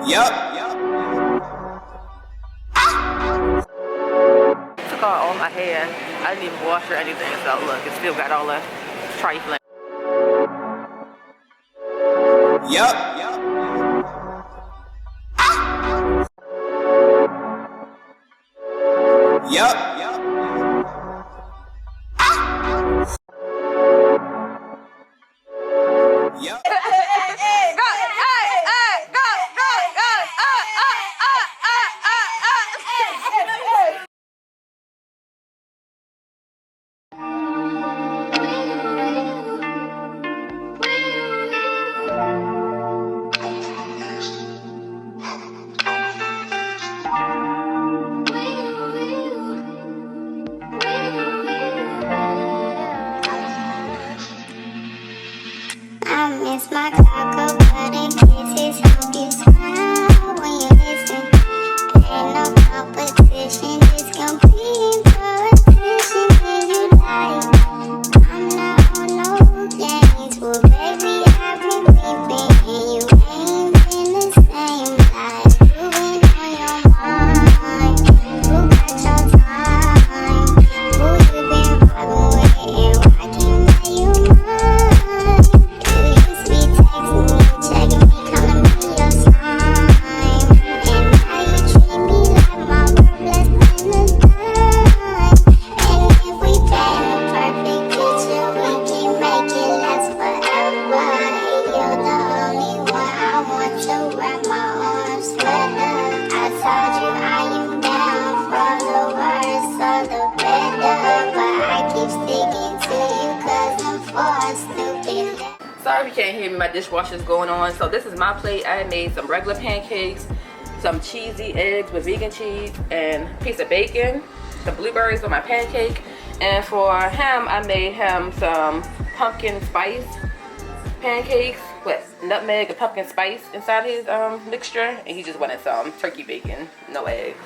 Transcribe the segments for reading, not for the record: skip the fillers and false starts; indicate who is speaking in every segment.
Speaker 1: Yup.
Speaker 2: Took all my hair. I didn't even wash or anything, so look, it still got all the trifling.
Speaker 1: Yup. Yup.
Speaker 3: It's my taco, but it kisses help you smile when you listen. Ain't no competition, just competing for attention when you like. I'm not on no games, well baby I've been peeping and you ain't been the same life. You've been on your mind, who got your time, who you been vibing with and why can't let you mind.
Speaker 2: Sorry if you can't hear me, my dishwasher's going on. So this is my plate. I made some regular pancakes, some cheesy eggs with vegan cheese, and a piece of bacon, some blueberries on my pancake. And for him, I made him some pumpkin spice pancakes with nutmeg and pumpkin spice inside his mixture. And he just wanted some turkey bacon, no eggs.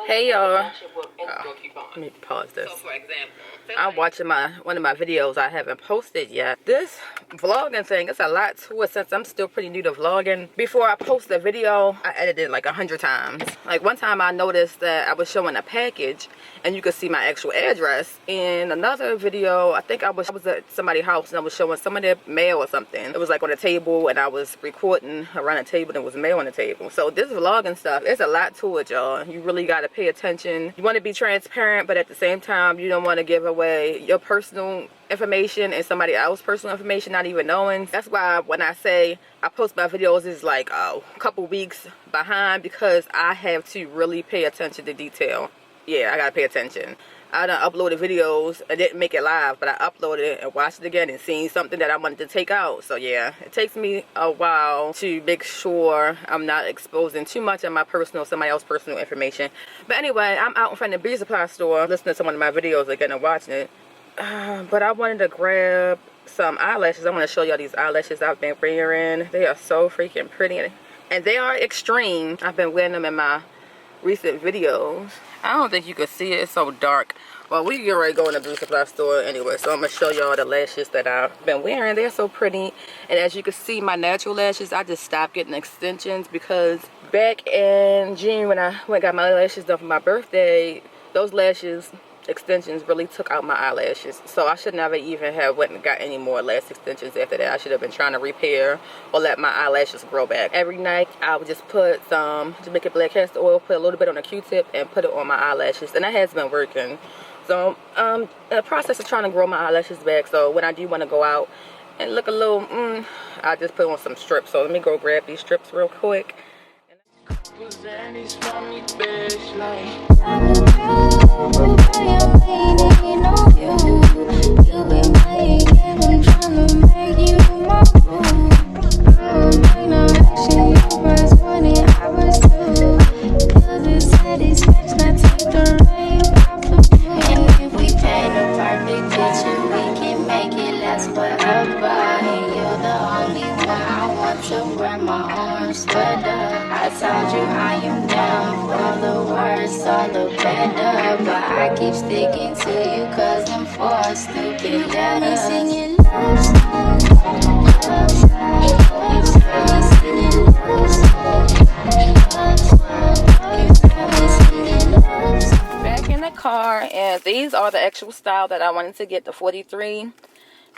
Speaker 2: Hey y'all, let me pause this. So for example, I'm watching one of my videos I haven't posted yet. This vlogging thing, it's a lot to it since I'm still pretty new to vlogging. Before I post a video, I edited it like 100 times. Like one time I noticed that I was showing a package and you could see my actual address. In another video, I think I was at somebody's house and I was showing some of their mail or something. It was like on a table and I was recording around a table and there was mail on the table. So this vlogging stuff, it's a lot to it, y'all. You really gotta pay attention. You want to be transparent, but at the same time you don't want to give away your personal information and somebody else's personal information not even knowing. That's why when I say I post my videos is like a couple weeks behind, because I have to really pay attention to detail. Yeah, I gotta pay attention. I done uploaded videos. I didn't make it live, but I uploaded it and watched it again and seen something that I wanted to take out. So yeah, it takes me a while to make sure I'm not exposing too much of my personal, somebody else's personal information. But anyway, I'm out in front of the beauty supply store listening to one of my videos again and watching it. But I wanted to grab some eyelashes. I want to show y'all these eyelashes I've been wearing. They are so freaking pretty and they are extreme. I've been wearing them in my recent videos. I don't think you can see it, it's so dark. Well, we get ready to go in the beauty supply store anyway, so I'm gonna show y'all the lashes that I've been wearing. They're so pretty, and as you can see, my natural lashes, I just stopped getting extensions because back in June when I went and got my lashes done for my birthday, those lashes extensions really took out my eyelashes, so I should never even have went and got any more lash extensions after that. I should have been trying to repair or let my eyelashes grow back. Every night I would just put some Jamaican black castor oil, put a little bit on a Q-tip and put it on my eyelashes, and that has been working. So in the process of trying to grow my eyelashes back, so when I do want to go out and look a little I just put on some strips. So let me go grab these strips real quick.
Speaker 3: I told you I am down for the worst or the better, but I I keep sticking to you cause I'm for stupid letters. Singing love songs, love songs. You got me singing love songs, love songs. You got me singing love songs.
Speaker 2: Back in the car, and these are the actual style that I wanted to get, the 43.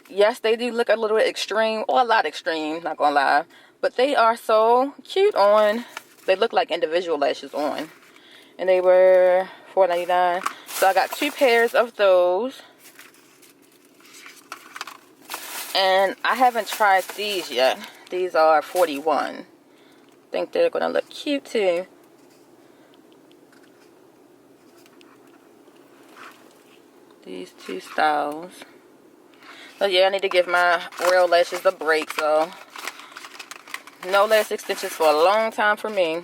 Speaker 2: Yes, they do look a little bit extreme, or a lot extreme, not gonna lie. But they are so cute on. They look like individual lashes on. And they were $4.99. So I got 2 pairs of those. And I haven't tried these yet. These are 41. I think they're gonna look cute too. These 2 styles. So yeah, I need to give my real lashes a break. So no lash extensions for a long time for me.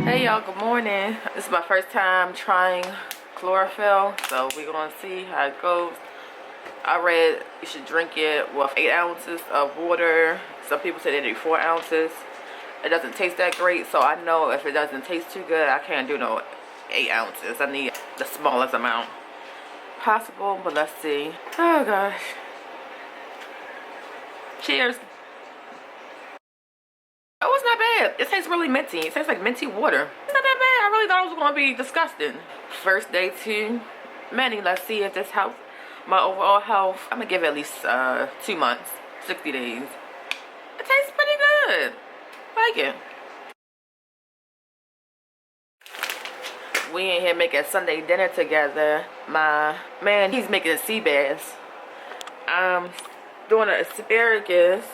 Speaker 2: Hey y'all, good morning. This is my first time trying chlorophyll, so we're gonna see how it goes. I read you should drink it with 8 ounces of water. Some people say they need 4 ounces. It doesn't taste that great, so I know if it doesn't taste too good, I can't do no 8 ounces. I need the smallest amount possible, but let's see. Oh gosh. Cheers. Oh, it's not bad. It tastes really minty. It tastes like minty water. It's not that bad. I really thought it was going to be disgusting. First day to many. Let's see if this helps my overall health. I'm going to give it at least 2 months, 60 days. It tastes pretty good. I like it. We in here making Sunday dinner together. My man, he's making sea bass. I'm doing an asparagus.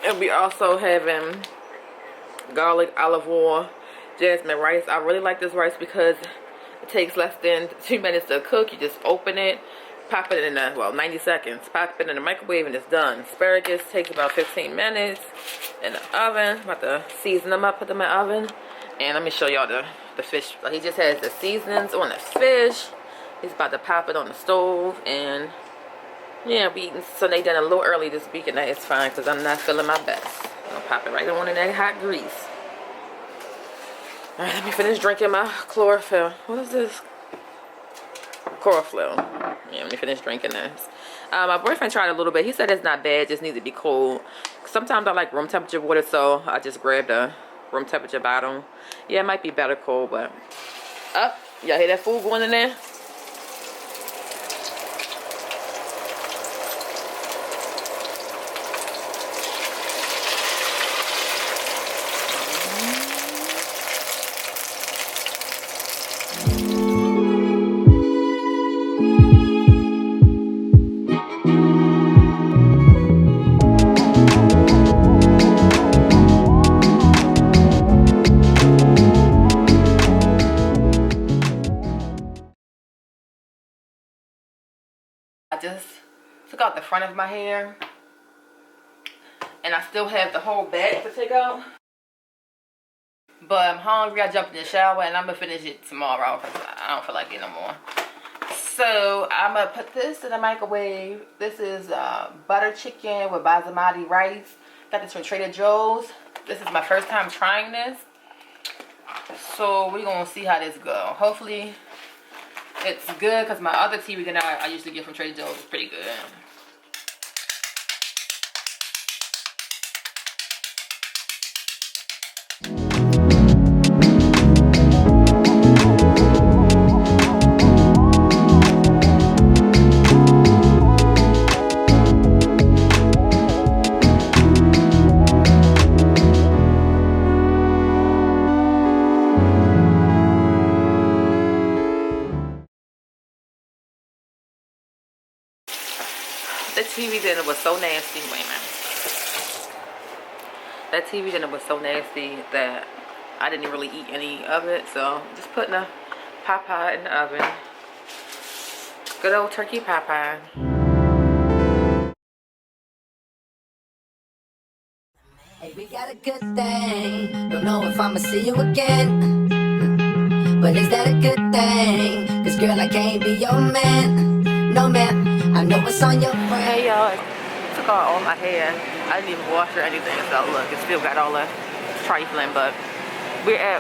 Speaker 2: And we also having garlic, olive oil, jasmine rice. I really like this rice because it takes less than 2 minutes to cook. You just open it, pop it in the, well, 90 seconds. Pop it in the microwave and it's done. Asparagus takes about 15 minutes in the oven. I'm about to season them up, put them in the oven. And let me show y'all the fish. He just has the seasonings on the fish. He's about to pop it on the stove. And yeah, we eating Sunday dinner a little early this week, and that is fine because I'm not feeling my best. I'll pop it right on in that hot grease. Alright, let me finish drinking my chlorophyll. What is this? Chlorophyll. Yeah, let me finish drinking this. My boyfriend tried a little bit. He said it's not bad, just needs to be cold. Sometimes I like room temperature water, so I just grabbed a room temperature bottle. Yeah, it might be better cold, but... Up. Y'all hear that food going in there? I just took out the front of my hair, and I still have the whole back to take out. But I'm hungry. I jumped in the shower, and I'm gonna finish it tomorrow because I don't feel like it no more. So I'm gonna put this in the microwave. This is butter chicken with basmati rice. Got this from Trader Joe's. This is my first time trying this, so we're gonna see how this go. Hopefully it's good because my other TV that I usually get from Trader Joe's is pretty good. That TV dinner was so nasty. Wait a minute. That TV dinner was so nasty that I didn't really eat any of it. So just putting a pot pie in the oven. Good old turkey pot pie.
Speaker 4: Hey, we got a good thing. Don't know if I'ma see you again. but is that a good thing? Cause girl, I can't be your man. No man, I know what's on your brain.
Speaker 2: Hey y'all, took off all my hair. I didn't even wash or anything, so look, it still got all the trifling, but we at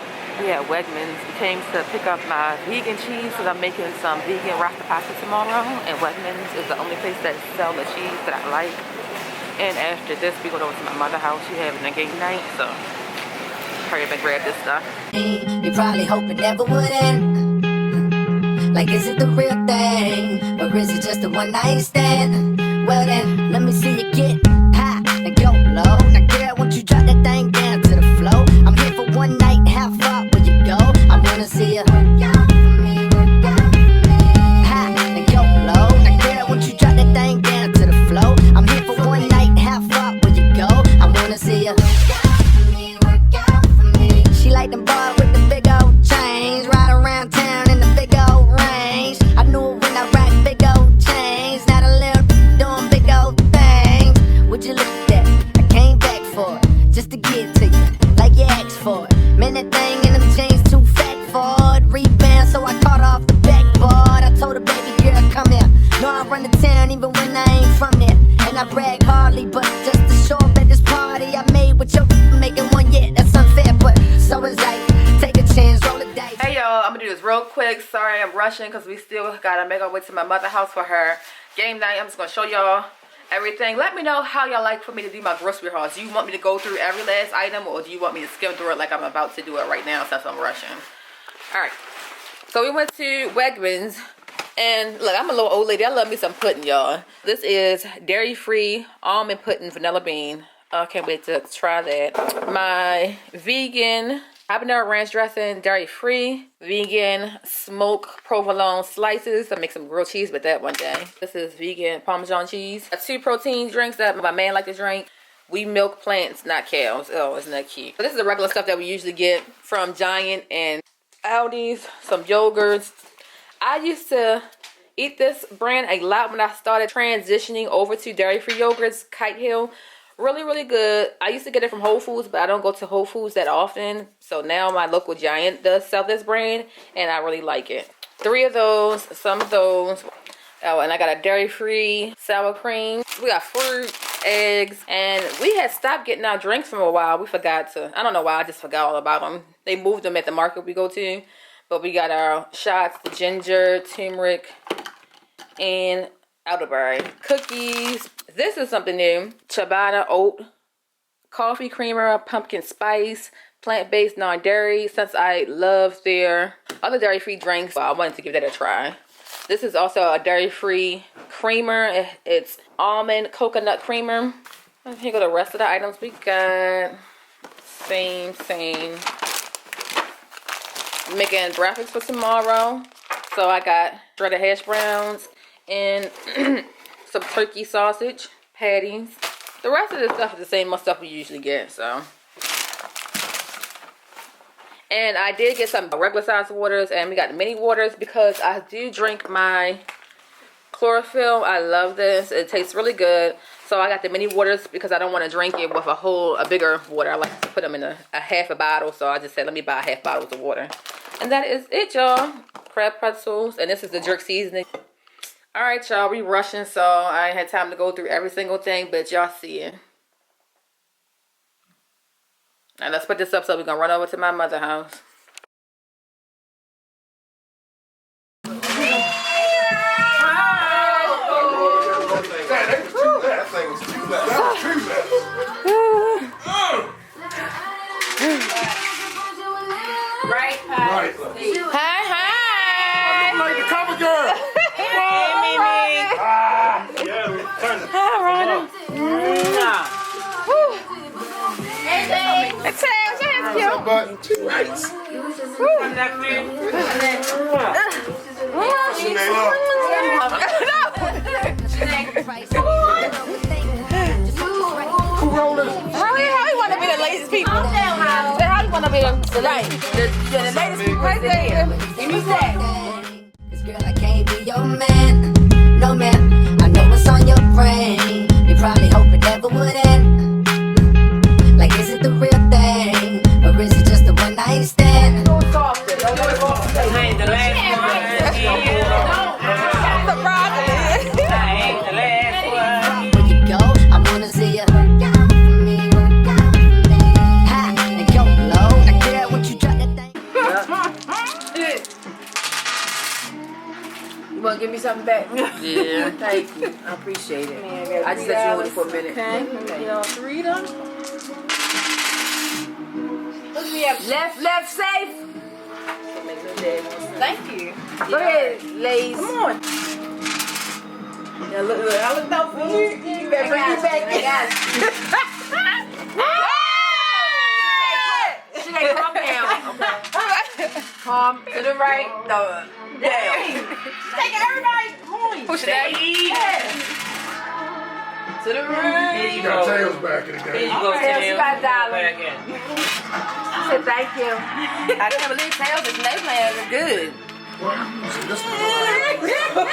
Speaker 2: Wegmans. We came to pick up my vegan cheese because I'm making some vegan rasta pasta tomorrow, and Wegmans is the only place that sells the cheese that I like. And after this, we go over to my mother's house. She having a game night, so hurry up and grab this stuff.
Speaker 4: You probably hope it never would end. Like, is it the real thing? Or is it just a one night stand? Well then, let me see you get high and go low. Now girl, won't you drop that thing down to the floor? I'm here for one night, how far will you go? I wanna see you work out for me, high and go low. Now girl, won't you drop that thing down to the floor? I'm here for one night, how far will you go? I wanna see you work out for me. She like them boys with the big old chains, ride around town in the big old range. I knew it when I rock big old chains. Not a little doing big old things. Would you look at that? I came back for it, just to get to you, like you asked for it. Man, that thing in them chains too fat for it. Rebound, so I caught off the backboard. I told her, baby girl, come here. No, I run the town even when I ain't from there. And I brag hardly, but just to show up at this party I made with your making one yet. That's unfair, but so is life. Take a chance, roll the dice.
Speaker 2: Hey y'all, I'm gonna do this real quick. Sorry I'm rushing because we still gotta make our way to my mother's house for her game night. I'm just gonna show y'all everything. Let me know how y'all like for me to do my grocery haul. Do you want me to go through every last item, or do you want me to skim through it like I'm about to do it right now since I'm rushing? Alright, so we went to Wegmans, and look, I'm a little old lady. I love me some pudding, y'all. This is dairy-free almond pudding, vanilla bean. I can't wait to try that. My vegan habanero ranch dressing, dairy-free, vegan smoked provolone slices. I'll make some grilled cheese with that one day. This is vegan Parmesan cheese. 2 protein drinks that my man like to drink. We milk plants, not cows. Oh, isn't that cute? So this is the regular stuff that we usually get from Giant and Aldi's. Some yogurts. I used to eat this brand a lot when I started transitioning over to dairy-free yogurts, Kite Hill. Really, really good. I used to get it from Whole Foods, but I don't go to Whole Foods that often. So now my local Giant does sell this brand, and I really like it. 3 of those, some of those. Oh, and I got a dairy-free sour cream. We got fruit, eggs, and we had stopped getting our drinks for a while. We forgot to. I don't know why. I just forgot all about them. They moved them at the market we go to. But we got our shots, the ginger, turmeric, and elderberry. Cookies. This is something new. Ciabatta oat, coffee creamer, pumpkin spice, plant-based, non-dairy. Since I love their other dairy-free drinks, I wanted to give that a try. This is also a dairy-free creamer. It's almond coconut creamer. Here go the rest of the items we got. Same. Making breakfast for tomorrow. So I got shredded hash browns and some turkey sausage patties. The rest of this stuff is the same stuff we usually get, so. And I did get some regular size waters, and we got the mini waters because I do drink my Chlorophyll. I love this. It tastes really good. So I got the mini waters because I don't want to drink it with a bigger water. I like to put them in a half a bottle. So I just said, let me buy a half bottle of water. And that is it, y'all. Crab pretzels. And this is the jerk seasoning. Alright, y'all. We rushing, so I ain't had time to go through every single thing. But y'all see it. Now let's put this up so we're going to run over to my mother's house. Right. Hi.
Speaker 5: I'm like the cover girl.
Speaker 2: Hi, Ronnie. It's cute.
Speaker 5: But 2 rights. Who rolled this?
Speaker 2: How you want to be the latest people? How you want to be the latest people right there? Give me that.
Speaker 4: Cause girl, I can't be your man. No man, I know what's on your brain. You probably hope it never would end. Like, is it the real thing? Or is it just a one night stand?
Speaker 2: So soft.
Speaker 6: ain't the last one.
Speaker 2: The broccoli.
Speaker 6: I ain't the last one.
Speaker 4: Where you go, I wanna see you. Ha, and go low. I care what you drop that thing.
Speaker 7: You wanna give me something back?
Speaker 2: Yeah.
Speaker 7: Thank you. I appreciate it. I just let you hold it for a minute.
Speaker 2: Okay. You know, three them.
Speaker 7: Left safe.
Speaker 2: Thank you.
Speaker 7: Go ahead, ladies.
Speaker 2: Come on.
Speaker 7: Yeah, look, I looked out for you. You better bring it back. She ain't calm down. Okay. Calm to the right. Down.
Speaker 2: Taking everybody. Push it out.
Speaker 7: To the right.
Speaker 6: Here you
Speaker 5: Got
Speaker 6: go.
Speaker 5: tails back in the
Speaker 6: Here
Speaker 5: game.
Speaker 6: you go,
Speaker 7: Okay,
Speaker 6: Tails.
Speaker 7: she got $1.
Speaker 6: Back in.
Speaker 7: She said thank you.
Speaker 2: I can't believe Tails is name plans are good.
Speaker 5: See, this one.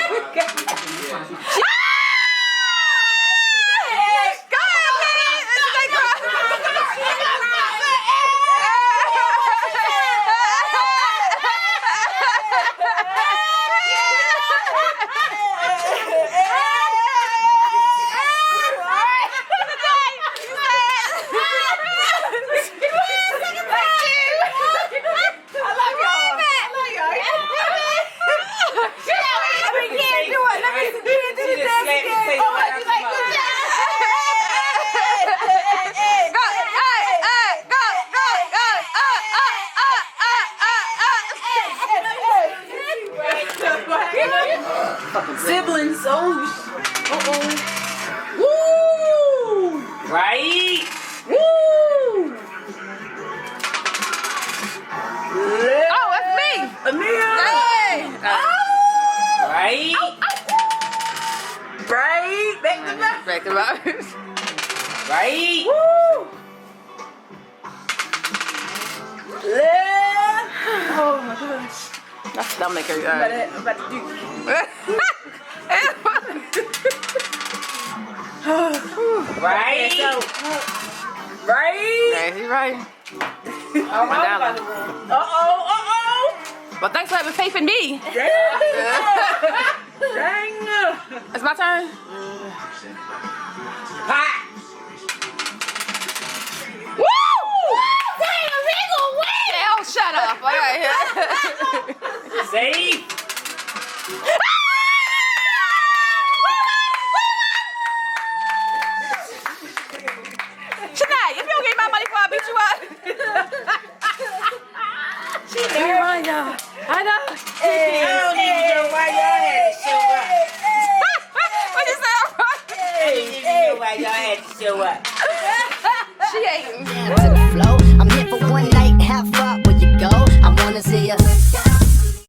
Speaker 7: Siblings. Oh.
Speaker 6: Woo! Right?
Speaker 7: Woo!
Speaker 2: Oh, it's me.
Speaker 7: Amia.
Speaker 2: Hey.
Speaker 6: Right?
Speaker 7: Right. Back to back.
Speaker 2: Back to back.
Speaker 6: Right?
Speaker 7: Woo! Left. Oh my gosh.
Speaker 2: My stomach hurt.
Speaker 7: I'm about to do.
Speaker 6: Right?
Speaker 7: So, right.
Speaker 2: Right, you right.
Speaker 7: Oh my God. Uh-oh.
Speaker 2: Well, thanks for having faith in me.
Speaker 7: Dang.
Speaker 2: It's my turn.
Speaker 6: Hot!
Speaker 2: Woo! Damn, we gonna win! Hell, shut up. All right.
Speaker 6: Safe!
Speaker 2: Shanae, if you don't give me my money before I beat you up. I know.
Speaker 6: I don't even know why y'all had to show up.
Speaker 2: What you say?
Speaker 6: I don't even know why y'all had to show up.
Speaker 2: She ain't.
Speaker 4: To the flow.